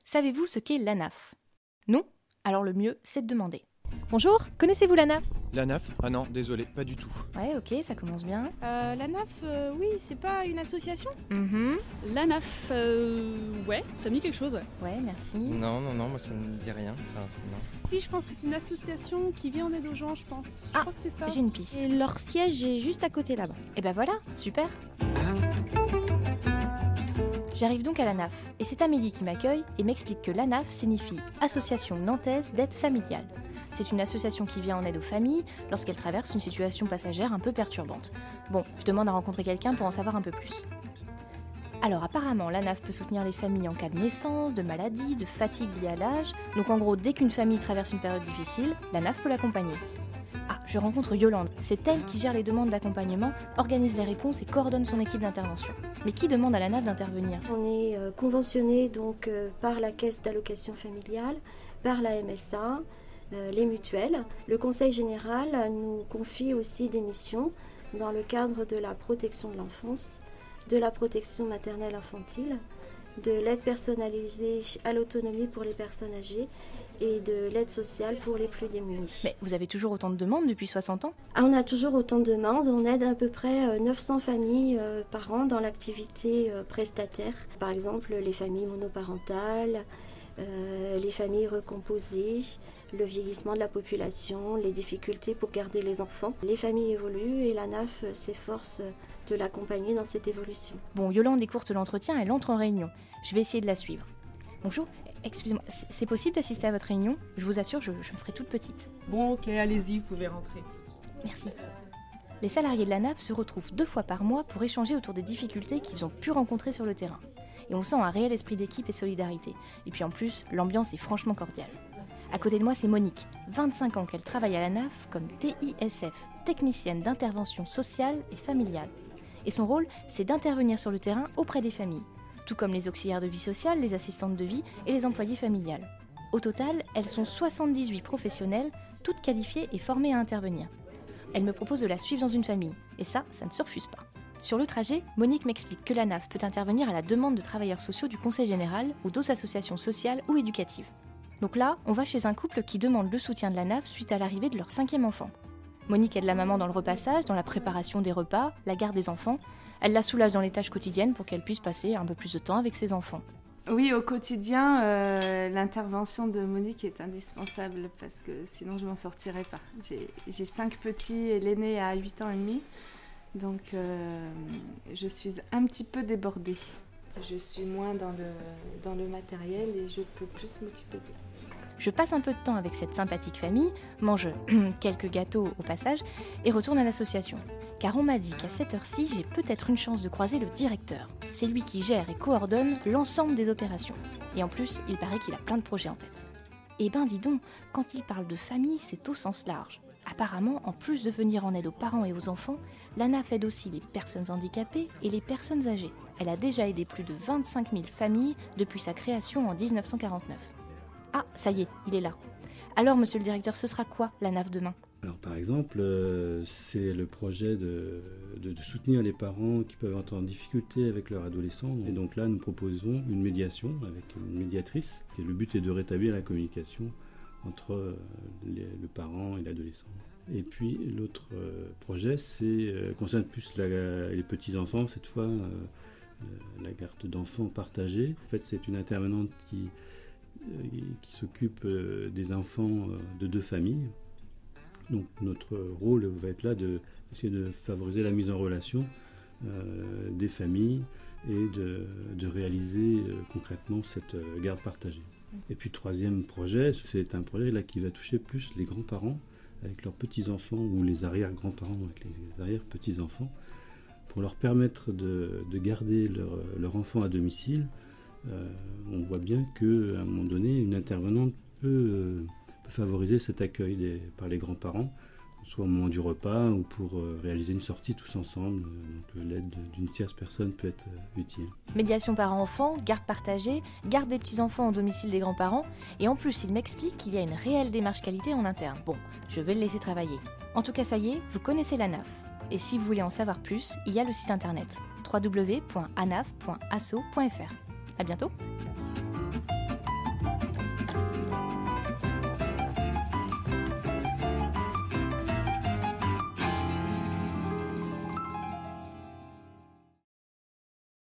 Savez-vous ce qu'est l'ANAF ? Non ? Alors le mieux, c'est de demander. Bonjour, connaissez-vous l'ANAF ? L'ANAF ? Ah non, désolé, pas du tout. Ouais, ok, ça commence bien. L'ANAF, oui, c'est pas une association ? L'ANAF, ouais, ça me dit quelque chose, ouais. Ouais, merci. Non, moi ça me dit rien. Enfin, non. Si, je pense que c'est une association qui vient en aide aux gens, je pense. Je crois que c'est ça. J'ai une piste. Et leur siège est juste à côté là-bas. Et ben voilà, super. J'arrive donc à l'ANAF, et c'est Amélie qui m'accueille et m'explique que l'ANAF signifie Association Nantaise d'Aide Familiale. C'est une association qui vient en aide aux familles lorsqu'elles traversent une situation passagère un peu perturbante. Bon, je demande à rencontrer quelqu'un pour en savoir un peu plus. Alors apparemment, l'ANAF peut soutenir les familles en cas de naissance, de maladie, de fatigue liée à l'âge. Donc en gros, dès qu'une famille traverse une période difficile, l'ANAF peut l'accompagner. Ah, je rencontre Yolande. C'est elle qui gère les demandes d'accompagnement, organise les réponses et coordonne son équipe d'intervention. Mais qui demande à l'ANAF d'intervenir ? On est conventionné donc par la caisse d'allocation familiale, par la MSA, les mutuelles. Le Conseil général nous confie aussi des missions dans le cadre de la protection de l'enfance, de la protection maternelle infantile, de l'aide personnalisée à l'autonomie pour les personnes âgées et de l'aide sociale pour les plus démunis. Mais vous avez toujours autant de demandes depuis 60 ans ? On a toujours autant de demandes. On aide à peu près 900 familles par an dans l'activité prestataire. Par exemple, les familles monoparentales, les familles recomposées, le vieillissement de la population, les difficultés pour garder les enfants. Les familles évoluent et l'ANAF s'efforce de l'accompagner dans cette évolution. Bon, Yolande écourte l'entretien, elle entre en réunion. Je vais essayer de la suivre. Bonjour, excusez-moi, c'est possible d'assister à votre réunion ? Je vous assure, je me ferai toute petite. Bon, ok, allez-y, vous pouvez rentrer. Merci. Les salariés de l'ANAF se retrouvent 2 fois par mois pour échanger autour des difficultés qu'ils ont pu rencontrer sur le terrain. Et on sent un réel esprit d'équipe et solidarité. Et puis en plus, l'ambiance est franchement cordiale. À côté de moi, c'est Monique, 25 ans qu'elle travaille à l'ANAF comme TISF, technicienne d'intervention sociale et familiale. Et son rôle, c'est d'intervenir sur le terrain auprès des familles, tout comme les auxiliaires de vie sociale, les assistantes de vie et les employés familiales. Au total, elles sont 78 professionnelles, toutes qualifiées et formées à intervenir. Elle me propose de la suivre dans une famille, et ça ne se refuse pas. Sur le trajet, Monique m'explique que l'ANAF peut intervenir à la demande de travailleurs sociaux du Conseil général ou d'autres associations sociales ou éducatives. Donc là, on va chez un couple qui demande le soutien de l'ANAF suite à l'arrivée de leur 5e enfant. Monique aide la maman dans le repassage, dans la préparation des repas, la garde des enfants. Elle la soulage dans les tâches quotidiennes pour qu'elle puisse passer un peu plus de temps avec ses enfants. Oui, au quotidien, l'intervention de Monique est indispensable parce que sinon je m'en sortirais pas. J'ai 5 petits et l'aîné a 8 ans et demi, donc je suis un petit peu débordée. Je suis moins dans le matériel et je peux plus m'occuper d'eux. Je passe un peu de temps avec cette sympathique famille, mange quelques gâteaux au passage et retourne à l'association. Car on m'a dit qu'à cette heure-ci, j'ai peut-être une chance de croiser le directeur. C'est lui qui gère et coordonne l'ensemble des opérations. Et en plus, il paraît qu'il a plein de projets en tête. Eh ben dis donc, quand il parle de famille, c'est au sens large. Apparemment, en plus de venir en aide aux parents et aux enfants, l'ANAF aide aussi les personnes handicapées et les personnes âgées. Elle a déjà aidé plus de 25 000 familles depuis sa création en 1949. Ah, ça y est, il est là. Alors, monsieur le directeur, ce sera quoi l'ANAF demain ? Alors par exemple, c'est le projet de soutenir les parents qui peuvent être en difficulté avec leur adolescent. Et donc là, nous proposons une médiation avec une médiatrice. Et le but est de rétablir la communication entre le parent et l'adolescent. Et puis l'autre projet, concerne plus les petits-enfants, cette fois la garde d'enfants partagée. En fait, c'est une intervenante qui s'occupe des enfants de 2 familles. Donc notre rôle va être là d'essayer de favoriser la mise en relation des familles et de réaliser concrètement cette garde partagée. Et puis 3e projet, c'est un projet là qui va toucher plus les grands-parents avec leurs petits-enfants ou les arrière-grands-parents avec les arrière-petits-enfants pour leur permettre de garder leur enfant à domicile. On voit bien qu'à un moment donné, une intervenante peut favoriser cet accueil par les grands-parents, soit au moment du repas ou pour réaliser une sortie tous ensemble. Donc l'aide d'une tierce personne peut être utile. Médiation parents-enfants, garde partagée, garde des petits-enfants au domicile des grands-parents, et en plus il m'explique qu'il y a une réelle démarche qualité en interne. Bon, je vais le laisser travailler. En tout cas, ça y est, vous connaissez l'ANAF. Et si vous voulez en savoir plus, il y a le site internet www.anaf.asso.fr. À bientôt.